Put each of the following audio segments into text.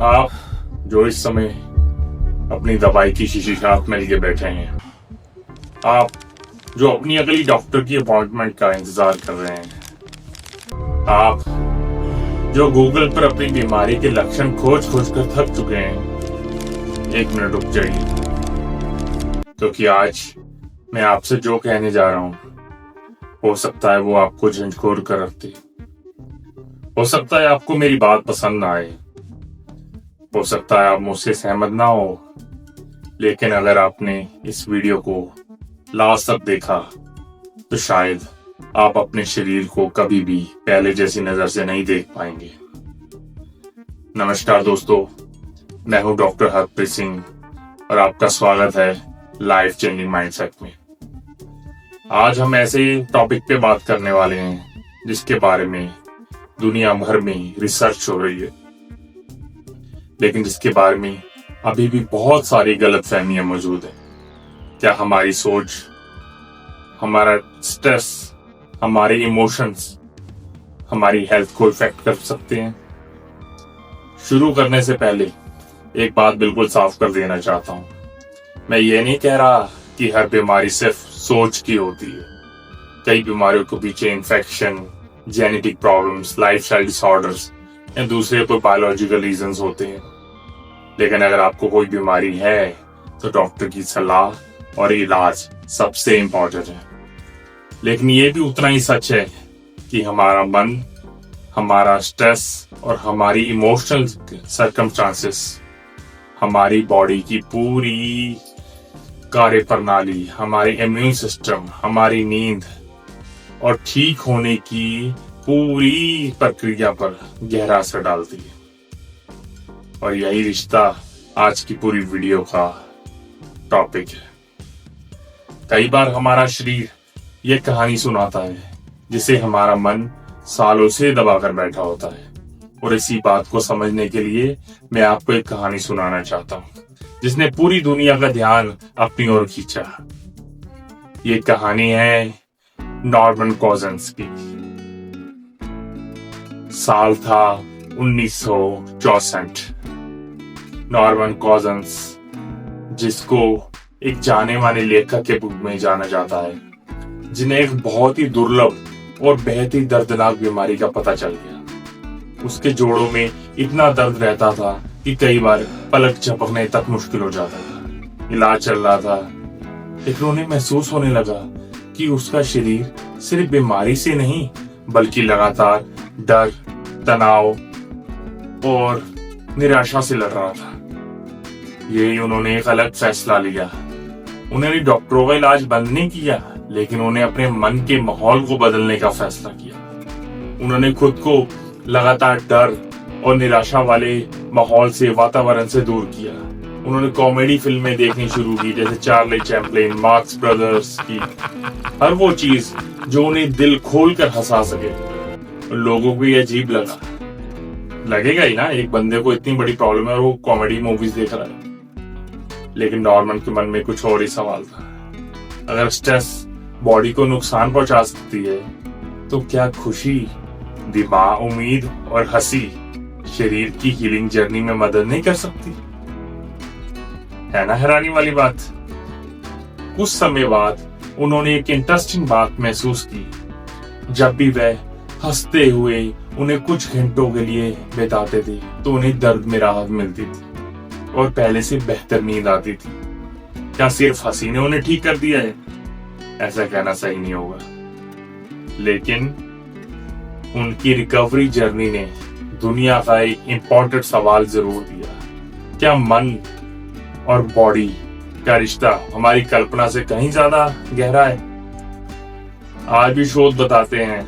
आप जो इस समय अपनी दवाई की शीशी हाथ में लिए बैठे हैं, आप जो अपनी अगली डॉक्टर की अपॉइंटमेंट का इंतजार कर रहे हैं, आप जो गूगल पर अपनी बीमारी के लक्षण खोज कर थक चुके हैं, 1 मिनट रुक जाइए, क्योंकि आज मैं आपसे जो कहने जा रहा हूं, हो सकता है वो आपको झंझोर कर रख दे। हो सकता है आपको मेरी बात पसंद ना आए, हो सकता है आप मुझसे सहमत ना हो, लेकिन अगर आपने इस वीडियो को लास्ट तक देखा तो शायद आप अपने शरीर को कभी भी पहले जैसी नजर से नहीं देख पाएंगे। नमस्कार दोस्तों, मैं हूं डॉक्टर हरप्रीत सिंह और आपका स्वागत है लाइफ चेंजिंग माइंडसेट में। आज हम ऐसे टॉपिक पे बात करने वाले हैं जिसके बारे में दुनिया भर में रिसर्च हो रही है, लेकिन जिसके बारे में अभी भी बहुत सारी गलतफहमियां मौजूद है। क्या हमारी सोच, हमारा स्ट्रेस, हमारे इमोशंस हमारी हेल्थ को इफेक्ट कर सकते हैं? शुरू करने से पहले एक बात बिल्कुल साफ कर देना चाहता हूं। मैं ये नहीं कह रहा कि हर बीमारी सिर्फ सोच की होती है। कई बीमारियों के पीछे infection, genetic problems, lifestyle disorders या दूसरे कोई बायोलॉजिकल रीजंस होते हैं। लेकिन अगर आपको कोई बीमारी है तो डॉक्टर की सलाह और इलाज सबसे इम्पोर्टेंट है। लेकिन ये भी उतना ही सच है कि हमारा मन, हमारा स्ट्रेस और हमारी इमोशनल सर्कमस्टांसेस हमारी बॉडी की पूरी कार्य प्रणाली, हमारी इम्यून सिस्टम, हमारी नींद और ठीक होने की पूरी प्रक्रिया पर गहरा असर डालती है। और यही रिश्ता आज की पूरी वीडियो का टॉपिक है। कई बार हमारा शरीर ये कहानी सुनाता है जिसे हमारा मन सालों से दबाकर बैठा होता है। और इसी बात को समझने के लिए मैं आपको एक कहानी सुनाना चाहता हूँ जिसने पूरी दुनिया का ध्यान अपनी ओर खींचा। ये कहानी है नॉर्मन कॉजन्स की। साल था 1964। नॉर्मन कॉजन्स, जिसको एक जाने माने लेखक के रूप में जाना जाता है, जिन्हें एक बहुत ही दुर्लभ और बेहद ही दर्दनाक बीमारी का पता चल गया। उसके जोड़ों में इतना दर्द रहता था कि कई बार पलक झपकने तक मुश्किल हो जाता था। इलाज चल रहा था, लेकिन उन्हें महसूस होने लगा कि उसका शरीर सिर्फ बीमारी से नहीं बल्कि लगातार डर, तनाव और निराशा से लड़ रहा था। यही उन्होंने एक अलग फैसला लिया। उन्होंने डॉक्टरों का इलाज बंद नहीं किया, लेकिन उन्हें अपने मन के माहौल को बदलने का फैसला किया। उन्होंने खुद को लगातार डर और निराशा वाले माहौल से, वातावरण से दूर किया। उन्होंने कॉमेडी फिल्में देखनी शुरू की, जैसे चार्ली चैपलिन, मार्क्स ब्रदर्स की हर वो चीज जो उन्हें दिल खोल कर हंसा सके। लोगों को ये अजीब लगेगा ही ना, एक बंदे को इतनी बड़ी प्रॉब्लम है और वो कॉमेडी मूवीज देख रहा है। लेकिन नॉर्मन के मन में कुछ और ही सवाल था। अगर स्ट्रेस बॉडी को नुकसान पहुंचा सकती है, तो क्या खुशी, दिमाग, उम्मीद और हंसी शरीर की हीलिंग जर्नी में मदद नहीं कर सकती? है ना हैरानी वाली बात। कुछ समय बाद उन्होंने एक इंटरेस्टिंग बात महसूस की। जब भी वह हंसते हुए उन्हें कुछ घंटों के लिए बिताते थे, तो उन्हें दर्द में राहत मिलती थी और पहले से बेहतर नींद आती थी। क्या सिर्फ हंसी ने उन्हें ठीक कर दिया है? ऐसा कहना सही नहीं होगा, लेकिन उनकी रिकवरी जर्नी ने दुनिया का एक इम्पोर्टेंट सवाल जरूर दिया। क्या मन और बॉडी का रिश्ता हमारी कल्पना से कहीं ज्यादा गहरा है? आज भी शोध बताते हैं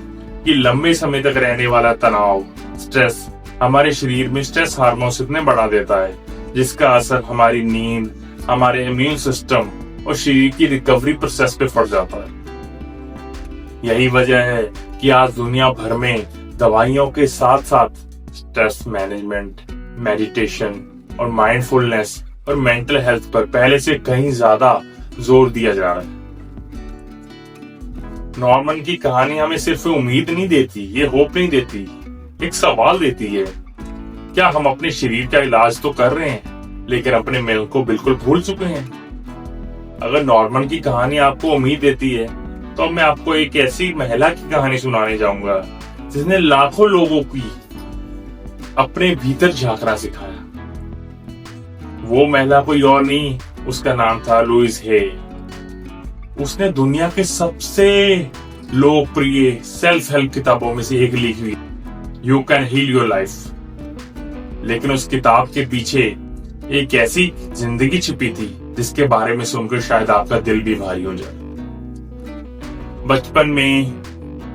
कि लंबे समय तक रहने वाला तनाव, स्ट्रेस हमारे शरीर में स्ट्रेस हार्मोन्स इतने बढ़ा देता है जिसका असर हमारी नींद, हमारे इम्यून सिस्टम और शरीर की रिकवरी प्रोसेस पे पड़ जाता है। यही वजह है कि आज दुनिया भर में दवाइयों के साथ साथ स्ट्रेस मैनेजमेंट, मेडिटेशन और माइंडफुलनेस और मेंटल हेल्थ पर पहले से कहीं ज्यादा जोर दिया जा रहा है। नॉर्मन की कहानी हमें सिर्फ उम्मीद नहीं देती, ये होप नहीं देती, एक सवाल देती है, क्या हम अपने शरीर का इलाज तो कर रहे हैं लेकिन अपने मन को बिल्कुल भूल चुके हैं? अगर नॉर्मन की कहानी आपको उम्मीद देती है तो मैं आपको एक ऐसी महिला की कहानी सुनाने जाऊंगा जिसने लाखों लोगों की अपने भीतर झांकना सिखाया। वो महिला कोई और नहीं, उसका नाम था लुइस हे। उसने दुनिया के सबसे लोकप्रिय सेल्फ हेल्प किताबों में से एक लिखी हुई, you can heal your life. लेकिन उस किताब के पीछे एक ऐसी जिंदगी छिपी थी जिसके बारे में सुनकर शायद आपका दिल भी भारी हो जाए। बचपन में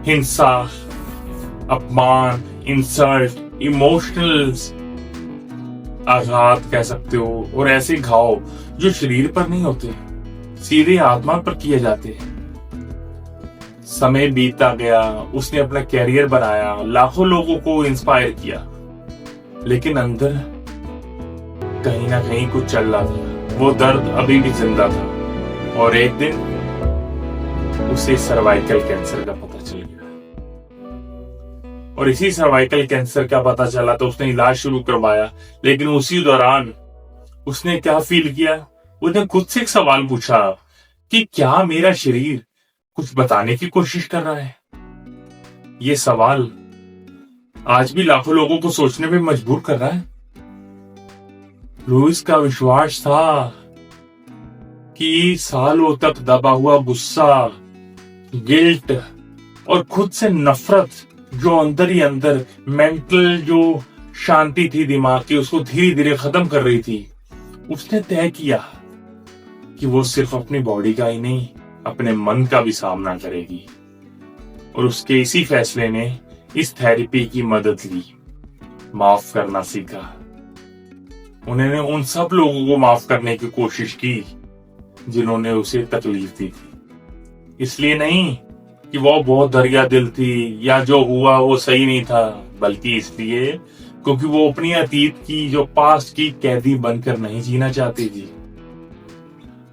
हिंसा, अपमान, इंसल्ट, इमोशनल आघात कह सकते हो, और ऐसे घाव जो शरीर पर नहीं होते, सीधे आत्मा पर किए जाते हैं। समय बीतता गया, उसने अपना कैरियर बनाया, लाखों लोगों को इंस्पायर किया, लेकिन अंदर कहीं ना कहीं कुछ चल रहा था। वो दर्द अभी भी जिंदा था और एक दिन उसे सर्वाइकल कैंसर का पता चल गया। और इसी सर्वाइकल कैंसर का पता चला तो उसने इलाज शुरू करवाया, लेकिन उसी दौरान उसने क्या फील किया, उसने खुद से एक सवाल पूछा कि क्या मेरा शरीर कुछ बताने की कोशिश कर रहा है? ये सवाल आज भी लाखों लोगों को सोचने पे मजबूर कर रहा है। लुइस का विश्वास था कि सालों तक दबा हुआ गुस्सा, गिल्ट और खुद से नफरत जो अंदर ही अंदर मेंटल जो शांति थी दिमाग की, उसको धीरे धीरे खत्म कर रही थी। उसने तय किया कि वो सिर्फ अपनी बॉडी का ही नहीं, अपने मन का भी सामना करेगी। और उसके इसी फैसले ने इस थेरेपी की मदद ली, माफ करना सीखा। उन्होंने उन सब लोगों को माफ करने की कोशिश की जिन्होंने उसे तकलीफ दी थी। इसलिए नहीं कि वो बहुत दरिया दिल थी या जो हुआ वो सही नहीं था, बल्कि इसलिए क्योंकि वो अपनी अतीत की जो पास्ट की कैदी बनकर नहीं जीना चाहती थी।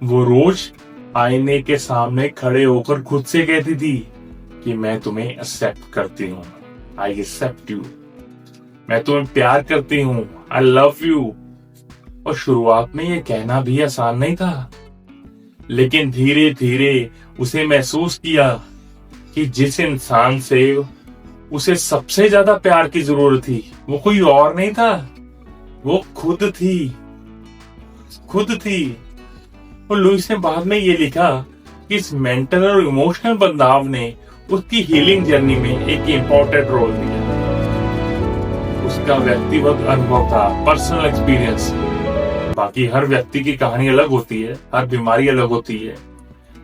वो रोज आईने के सामने खड़े होकर खुद से कहती थी कि मैं तुम्हें एक्सेप्ट करती हूँ, आई एक्सेप्ट यू, मैं तुम्हें प्यार करती हूँ, आई लव यू। और शुरुआत में ये कहना भी आसान नहीं था, लेकिन धीरे धीरे उसे महसूस किया कि जिस इंसान से उसे सबसे ज्यादा प्यार की जरूरत थी वो कोई और नहीं था, वो खुद थी। और लुइस ने बाद में ये लिखा कि इस मेंटल और इमोशनल बदलाव ने उसकी हीलिंग जर्नी में एक इम्पोर्टेंट रोल दिया। उसका व्यक्तिगत अनुभव था, पर्सनल एक्सपीरियंस। बाकी हर व्यक्ति की कहानी अलग होती है, हर बीमारी अलग होती है,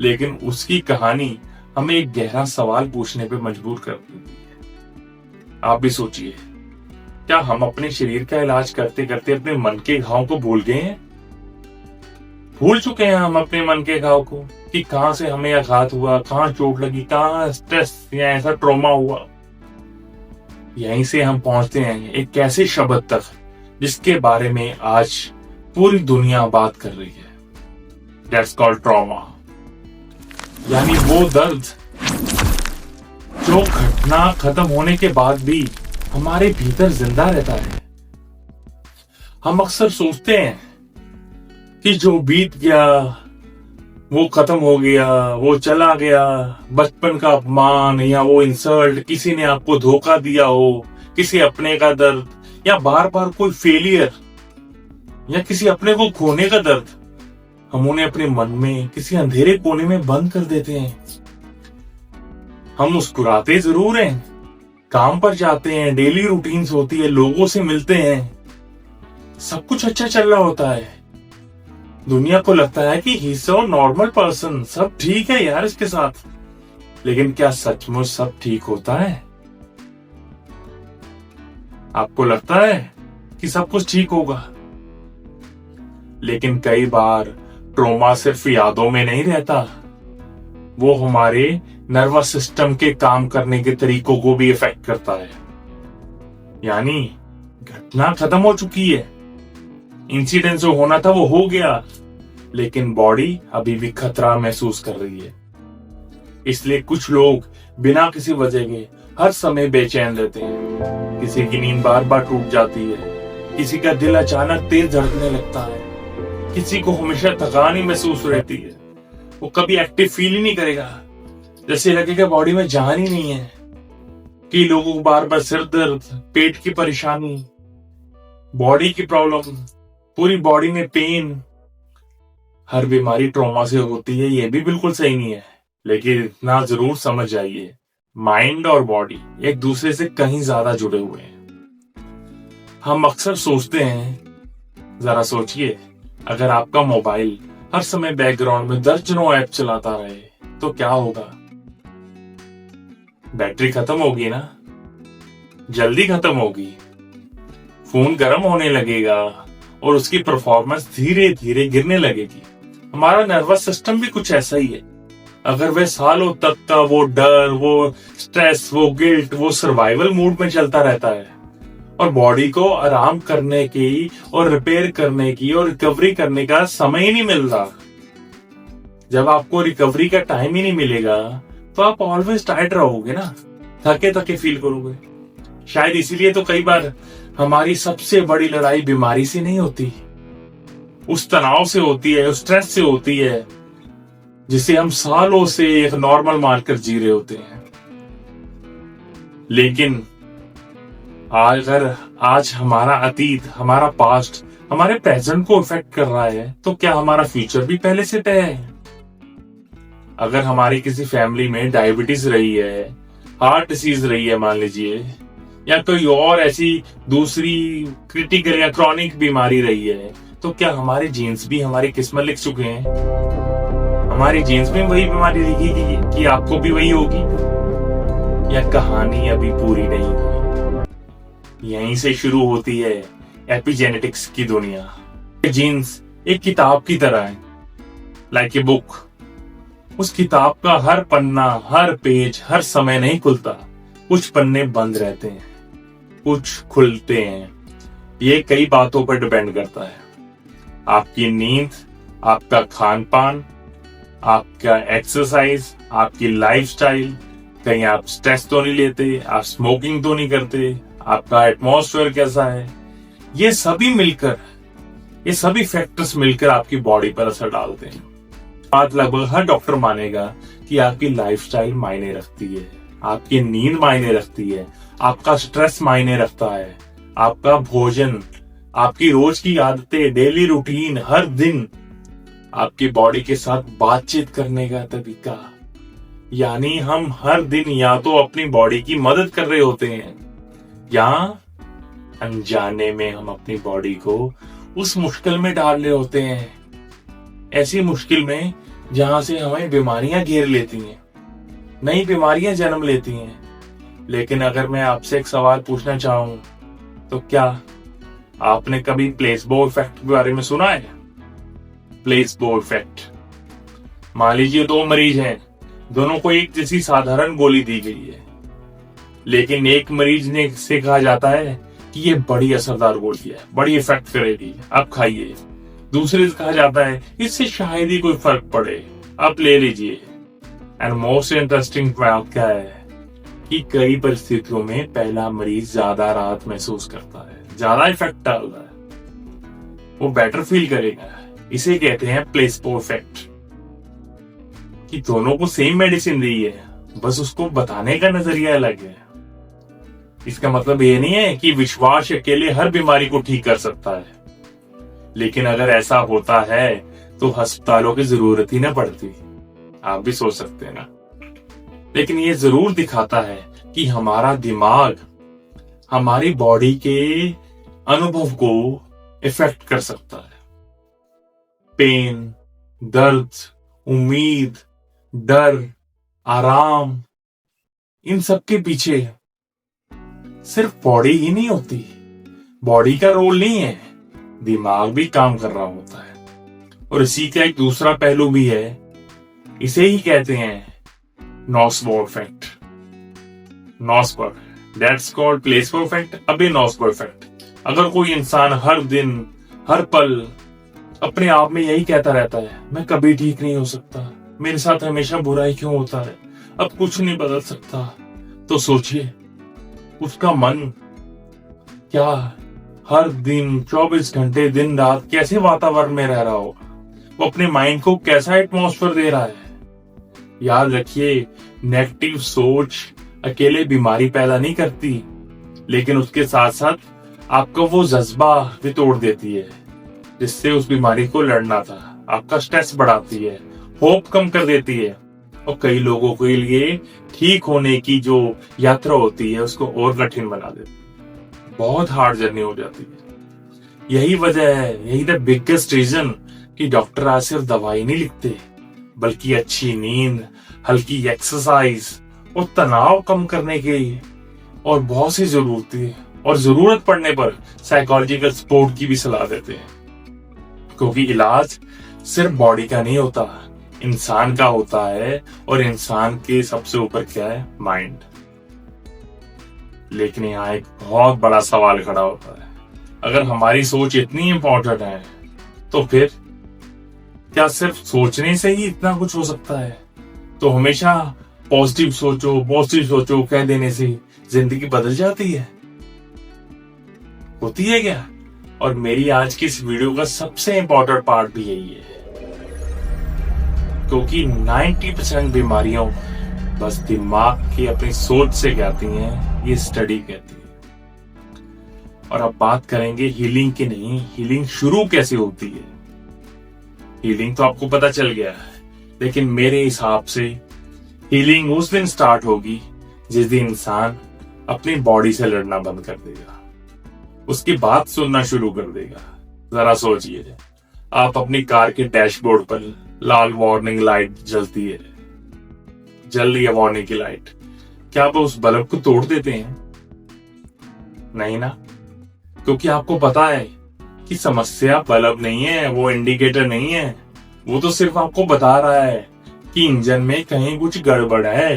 लेकिन उसकी कहानी हमें एक गहरा सवाल पूछने पे मजबूर कर देती है। आप भी सोचिए, क्या हम अपने शरीर का इलाज करते करते अपने मन के घाव को भूल गए हैं? भूल चुके हैं हम अपने मन के घाव को कि कहां से हमें आघात हुआ, कहां चोट लगी, कहां स्ट्रेस या ऐसा ट्रॉमा हुआ। यहीं से हम पहुंचते हैं एक ऐसे शब्द तक जिसके बारे में आज पूरी दुनिया बात कर रही है। दैट्स कॉल्ड ट्रॉमा, यानी वो दर्द जो घटना खत्म होने के बाद भी हमारे भीतर जिंदा रहता है। हम अक्सर सोचते हैं कि जो बीत गया वो खत्म हो गया, वो चला गया, बचपन का अपमान या वो इंसल्ट, किसी ने आपको धोखा दिया हो, किसी अपने का दर्द, या बार बार कोई फेलियर या किसी अपने को खोने का दर्द, हम उन्हें अपने मन में किसी अंधेरे कोने में बंद कर देते हैं। हम मुस्कुराते जरूर हैं, काम पर जाते हैं, डेली रूटीन्स होती है, लोगों से मिलते हैं, सब कुछ अच्छा चल रहा होता है। दुनिया को लगता है कि he is a normal person, सब ठीक है यार इसके साथ। लेकिन क्या सचमुच सब ठीक होता है? आपको लगता है कि सब कुछ ठीक होगा, लेकिन कई बार ट्रॉमा सिर्फ यादों में नहीं रहता, वो हमारे नर्वस सिस्टम के काम करने के तरीकों को भी इफेक्ट करता है। यानी घटना खत्म हो चुकी है, इंसिडेंट जो होना था वो हो गया, लेकिन बॉडी अभी भी खतरा महसूस कर रही है। इसलिए कुछ लोग बिना किसी वजह के हर समय बेचैन रहते हैं। किसी की नींद बार बार टूट जाती है, किसी का दिल अचानक तेज धड़कने लगता है, किसी को हमेशा थकान ही महसूस रहती है, वो कभी एक्टिव फील ही नहीं करेगा, जैसे लगेगा बॉडी में जान ही नहीं है। कई लोगों को बार बार सिर दर्द, पेट की परेशानी, बॉडी की प्रॉब्लम, पूरी बॉडी में पेन। हर बीमारी ट्रॉमा से होती है, ये भी बिल्कुल सही नहीं है, लेकिन इतना जरूर समझ जाइए, माइंड और बॉडी एक दूसरे से कहीं ज्यादा जुड़े हुए हैं। हम अक्सर सोचते हैं, जरा सोचिए, अगर आपका मोबाइल हर समय बैकग्राउंड में दर्जनों ऐप चलाता रहे तो क्या होगा? बैटरी खत्म होगी ना, जल्दी खत्म होगी, फोन गर्म होने लगेगा और उसकी परफॉर्मेंस धीरे धीरे गिरने लगेगी। हमारा नर्वस सिस्टम भी कुछ ऐसा ही है। अगर वह सालों तक का वो डर, वो स्ट्रेस, वो गिल्ट, वो सर्वाइवल मूड में चलता रहता है और बॉडी को आराम करने की और रिपेयर करने की और रिकवरी करने का समय ही नहीं मिलता। जब आपको रिकवरी का टाइम ही नहीं मिलेगा तो आप ऑलवेज टायर्ड रहोगे ना, थके थके फील करोगे। शायद इसीलिए तो कई बार हमारी सबसे बड़ी लड़ाई बीमारी से नहीं होती, उस तनाव से होती है, उस स्ट्रेस से होती है जिसे हम सालों से एक नॉर्मल मानकर जी रहे होते हैं। लेकिन अगर आज हमारा अतीत, हमारा पास्ट हमारे प्रेजेंट को इफेक्ट कर रहा है तो क्या हमारा फ्यूचर भी पहले से तय है? अगर हमारी किसी फैमिली में डायबिटीज रही है, हार्ट डिसीज रही है मान लीजिए, या कोई और ऐसी दूसरी क्रिटिकल या क्रॉनिक बीमारी रही है, तो क्या हमारे जीन्स भी हमारी किस्मत लिख चुके हैं? हमारी जीन्स में वही बीमारी लिखी कि आपको भी वही होगी, या कहानी अभी पूरी नहीं हुई? यहीं से शुरू होती है एपिजेनेटिक्स की दुनिया। जीन्स एक किताब की तरह है, लाइक ए बुक। उस किताब का हर पन्ना, हर पेज, हर समय नहीं खुलता। कुछ पन्ने बंद रहते हैं, कुछ खुलते हैं। ये कई बातों पर डिपेंड करता है। आपकी नींद, आपका खान पान, आपका एक्सरसाइज, आपकी लाइफस्टाइल, कहीं आप स्ट्रेस तो नहीं लेते, आप स्मोकिंग तो नहीं करते, आपका एटमॉस्फेयर कैसा है, ये सभी फैक्टर्स मिलकर आपकी बॉडी पर असर डालते हैं। बात लगभग हर डॉक्टर मानेगा कि आपकी लाइफस्टाइल मायने रखती है, आपकी नींद मायने रखती है, आपका स्ट्रेस मायने रखता है, आपका भोजन, आपकी रोज की आदतें, डेली रूटीन, हर दिन आपकी बॉडी के साथ बातचीत करने का तरीका। यानी हम हर दिन या तो अपनी बॉडी की मदद कर रहे होते हैं या अनजाने में हम अपनी बॉडी को उस मुश्किल में डाल रहे होते हैं, ऐसी मुश्किल में जहां से हमें बीमारियां घेर लेती हैं, नई बीमारियां जन्म लेती हैं। लेकिन अगर मैं आपसे एक सवाल पूछना चाहूं तो क्या आपने कभी प्लेसबो इफेक्ट के बारे में सुना है? प्लेसबो इफेक्ट, मान लीजिए दो मरीज हैं, दोनों को एक जैसी साधारण गोली दी गई है, लेकिन एक मरीज ने से कहा जाता है कि ये बड़ी असरदार गोली है, बड़ी इफेक्ट करेगी, आप खाइए। दूसरे से कहा जाता है इससे शायद ही कोई फर्क पड़े, आप ले लीजिए। एंड मोस्ट इंटरेस्टिंग बात क्या है कि कई परिस्थितियों में पहला मरीज ज्यादा राहत महसूस करता है, ज्यादा इफेक्ट डालता है, वो बेटर फील करेगा। इसे कहते हैं प्लेसबो इफेक्ट, कि दोनों को सेम मेडिसिन दी है, बस उसको बताने का नजरिया अलग है। इसका मतलब ये नहीं है कि विश्वास अकेले हर बीमारी को ठीक कर सकता है, लेकिन अगर ऐसा होता है तो अस्पतालों की जरूरत ही ना पड़ती। आप भी सोच सकते हैं ना। लेकिन ये जरूर दिखाता है कि हमारा दिमाग हमारी बॉडी के अनुभव को इफेक्ट कर सकता है। पेन, दर्द, उम्मीद, डर, आराम, इन सब के पीछे सिर्फ बॉडी ही नहीं होती, बॉडी का रोल नहीं है, दिमाग भी काम कर रहा होता है। और इसी का एक दूसरा पहलू भी है, इसे ही कहते हैं nocebo effect. Nocebo, that's called placebo effect, अभी नोसेबो इफेक्ट। अगर कोई इंसान हर दिन, हर पल अपने आप में यही कहता रहता है, मैं कभी ठीक नहीं हो सकता, मेरे साथ हमेशा बुरा ही क्यों होता है, अब कुछ नहीं बदल सकता, तो सोचिए उसका मन क्या हर दिन 24 घंटे दिन रात कैसे वातावरण में रह रहा होगा, वो अपने माइंड को कैसा एटमॉस्फेयर दे रहा है। याद रखिए, नेगेटिव सोच अकेले बीमारी पैदा नहीं करती, लेकिन उसके साथ साथ आपका वो जज्बा भी तोड़ देती है जिससे उस बीमारी को लड़ना था। आपका स्ट्रेस बढ़ाती है, होप कम कर देती है, और कई लोगों के लिए ठीक होने की जो यात्रा होती है उसको और कठिन बना देती है। बहुत हार्ड जर्नी हो जाती है। यही वजह है, यही द बिगेस्ट रीजन कि डॉक्टर आज सिर्फ दवाई नहीं लिखते, बल्कि अच्छी नींद, हल्की एक्सरसाइज और तनाव कम करने के लिए और बहुत सी जरूरत पड़ने पर साइकोलॉजिकल सपोर्ट की भी सलाह देते हैं। क्योंकि इलाज सिर्फ बॉडी का नहीं होता, इंसान का होता है, और इंसान के सबसे ऊपर क्या है, माइंड। लेकिन यहाँ एक बहुत बड़ा सवाल खड़ा होता है, अगर हमारी सोच इतनी इंपॉर्टेंट है तो फिर क्या सिर्फ सोचने से ही इतना कुछ हो सकता है? तो हमेशा पॉजिटिव सोचो कह देने से जिंदगी बदल जाती है? होती है क्या? और मेरी आज की इस वीडियो का सबसे इंपॉर्टेंट पार्ट भी यही है, क्योंकि 90% बीमारियों बस दिमाग की अपनी सोच से कहती हैं, ये स्टडी कहती है। और अब बात करेंगे हीलिंग की नहीं, हीलिंग शुरू कैसे होती है। हीलिंग तो आपको पता चल गया है, लेकिन मेरे हिसाब से हीलिंग उस दिन स्टार्ट होगी जिस दिन इंसान अपनी बॉडी से लड़ना बंद कर देगा, उसकी बात सुनना शुरू कर देगा। जरा सोचिए, आप अपनी कार के डैशबोर्ड पर लाल वार्निंग लाइट जलती है, जल रही है वार्निंग की लाइट, क्या आप उस बल्ब को तोड़ देते हैं? नहीं ना, क्योंकि आपको पता है कि समस्या बल्ब नहीं है, वो इंडिकेटर नहीं है, वो तो सिर्फ आपको बता रहा है कि इंजन में कहीं कुछ गड़बड़ है।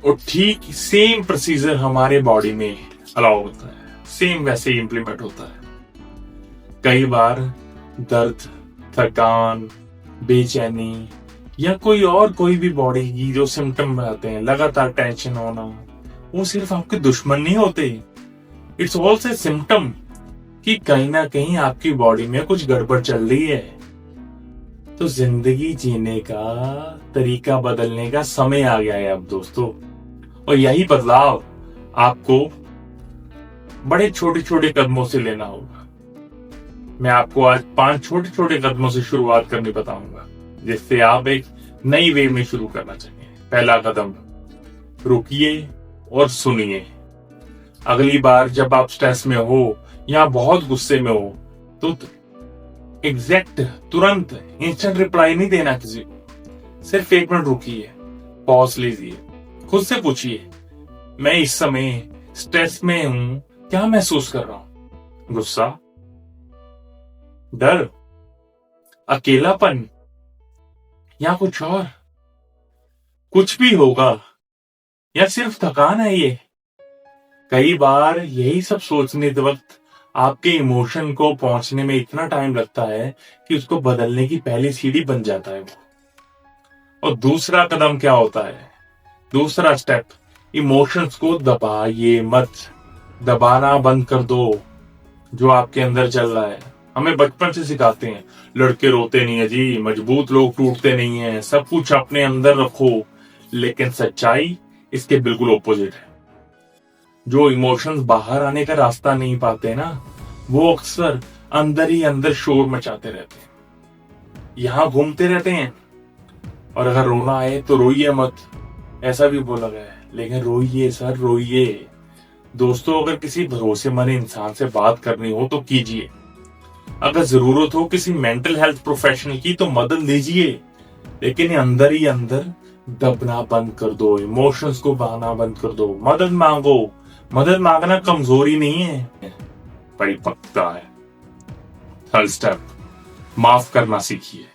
और ठीक सेम प्रोसीजर हमारे बॉडी में अलाउ होता है, सेम वैसे ही इंप्लीमेंट होता है। कई बार दर्द, थकान, बेचैनी या कोई भी बॉडी की जो सिम्टम आते हैं, लगातार टेंशन होना, वो सिर्फ आपके दुश्मन नहीं होते, इट्स ऑल्सो सिम्टम कि कहीं ना कहीं आपकी बॉडी में कुछ गड़बड़ चल रही है। तो जिंदगी जीने का तरीका बदलने का समय आ गया है अब दोस्तों, और यही बदलाव आपको बड़े छोटे छोटे कदमों से लेना होगा। मैं आपको आज 5 छोटे छोटे कदमों से शुरुआत करनी बताऊंगा, जिससे आप एक नई वे में शुरू करना चाहिए। पहला कदम, रुकिए और सुनिए। अगली बार जब आप स्ट्रेस में हो या बहुत गुस्से में हो तो एग्जैक्ट तुरंत इंस्टेंट रिप्लाई नहीं देना किसी को, सिर्फ 1 मिनट रुकिए, पॉज लीजिए, खुद से पूछिए, मैं इस समय स्ट्रेस में हूं, क्या महसूस कर रहा हूं? गुस्सा, डर, अकेलापन या कुछ और? कुछ भी होगा, या सिर्फ थकान है ये? कई बार यही सब सोचने के वक्त आपके इमोशन को पहुंचने में इतना टाइम लगता है कि उसको बदलने की पहली सीढ़ी बन जाता है वो। और दूसरा कदम क्या होता है? दूसरा स्टेप, इमोशंस को दबाइए मत, दबाना बंद कर दो जो आपके अंदर चल रहा है। हमें बचपन से सिखाते हैं, लड़के रोते नहीं है जी, मजबूत लोग टूटते नहीं है, सब कुछ अपने अंदर रखो। लेकिन सच्चाई इसके बिल्कुल ऑपोजिट है। जो इमोशंस बाहर आने का रास्ता नहीं पाते ना, वो अक्सर अंदर ही अंदर शोर मचाते रहते हैं, यहां घूमते रहते हैं। और अगर रोना आए तो रोइए मत, ऐसा भी बोला गया है, लेकिन रोइए सर, रोइए। दोस्तों, अगर किसी भरोसेमंद इंसान से बात करनी हो तो कीजिए, अगर जरूरत हो किसी मेंटल हेल्थ प्रोफेशनल की तो मदद लीजिए, लेकिन अंदर ही अंदर दबना बंद कर दो, इमोशंस को बहाना बंद कर दो, मदद मांगो। मदद मांगना कमजोरी नहीं है, परिपक्वता है। थर्ड स्टेप, माफ करना सीखिए।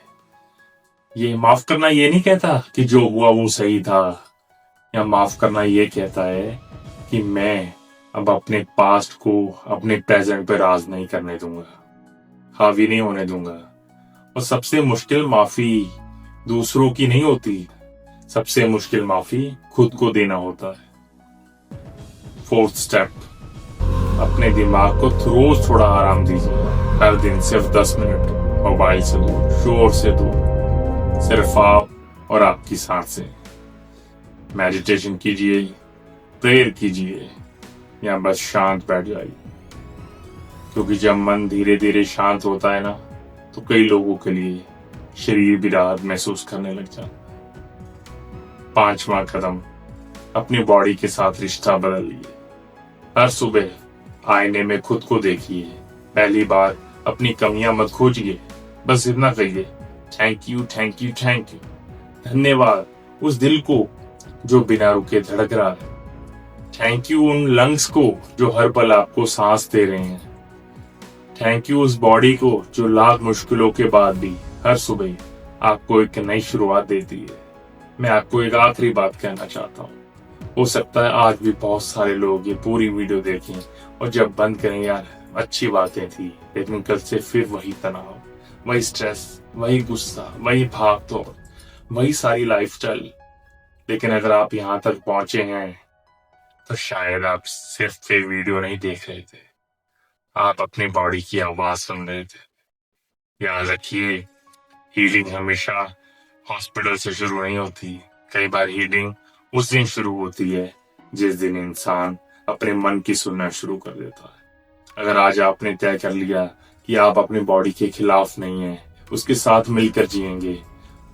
ये माफ करना ये नहीं कहता कि जो हुआ वो सही था, या माफ करना ये कहता है कि मैं अब अपने पास्ट को अपने प्रेजेंट पे राज नहीं करने दूंगा, हावी नहीं होने दूंगा। और सबसे मुश्किल माफी दूसरों की नहीं होती, सबसे मुश्किल माफी खुद को देना होता है। फोर्थ स्टेप, अपने दिमाग को रोज थोड़ा आराम दीजिए। हर दिन सिर्फ 10 मिनट मोबाइल से दूर, शोर से दूर, सिर्फ आप और आपकी सांसें। मेडिटेशन कीजिए, प्रेयर कीजिए या बस शांत बैठ जाइए, क्योंकि जब मन धीरे धीरे शांत होता है ना, तो कई लोगों के लिए शरीर भी राहत महसूस करने लग जाता है। 5वां कदम, अपनी बॉडी के साथ रिश्ता बदलिए। हर सुबह आईने में खुद को देखिए। पहली बार अपनी कमियां मत खोजिए, बस इतना कहिए, thank you thank you thank you. धन्यवाद उस दिल को जो बिना रुके धड़क रहा है। थैंक यू उन लंग्स को जो हर पल आपको सांस दे रहे हैं। थैंक यू उस बॉडी को जो लाख मुश्किलों के बाद भी हर सुबह आपको एक नई शुरुआत देती है। मैं आपको एक आखिरी बात कहना चाहता हूँ। हो सकता है आज भी बहुत सारे लोग ये पूरी वीडियो देखें और जब बंद करें, यार अच्छी बातें थी, लेकिन कल से फिर वही तनाव, वही स्ट्रेस, वही गुस्सा, वही भाग दौड़, वही सारी लाइफस्टाइल। लेकिन अगर आप यहाँ तक पहुंचे हैं तो शायद आप सिर्फ ये वीडियो नहीं देख रहे थे, आप अपनी बॉडी की आवाज सुन रहे थे। याद रखिए, हीलिंग हमेशा हॉस्पिटल से शुरू नहीं होती। कई बार हीलिंग उस दिन शुरू होती है जिस दिन इंसान अपने मन की सुनना शुरू कर देता है। अगर आज आपने तय कर लिया कि आप अपनी बॉडी के खिलाफ नहीं हैं, उसके साथ मिलकर जिएंगे,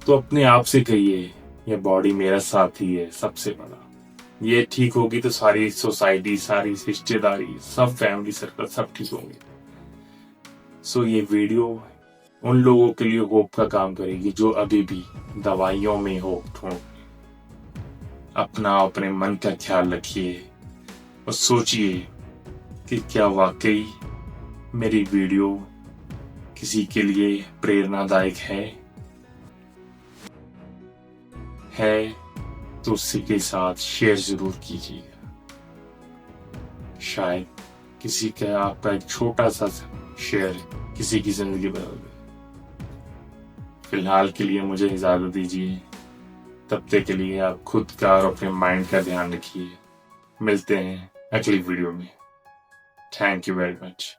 तो अपने आप से कहिए, यह बॉडी मेरा साथी है सबसे बड़ा। ये ठीक होगी तो सारी सोसाइटी, सारी रिश्तेदारी, सब फैमिली सर्कल सब ठीक होंगे। सो ये वीडियो उन लोगों के लिए होप का काम करेगी जो अभी भी दवाइयों में होप ढूंढ। अपने मन का ख्याल रखिए और सोचिए कि क्या वाकई मेरी वीडियो किसी के लिए प्रेरणादायक है तो उसी के साथ शेयर जरूर कीजिएगा। शायद किसी का आपका एक छोटा सा शेयर किसी की जिंदगी बदल दे। फिलहाल के लिए मुझे इजाजत दीजिए। तब तक के लिए आप खुद का और अपने माइंड का ध्यान रखिए। मिलते हैं अगली वीडियो में। Thank you very much.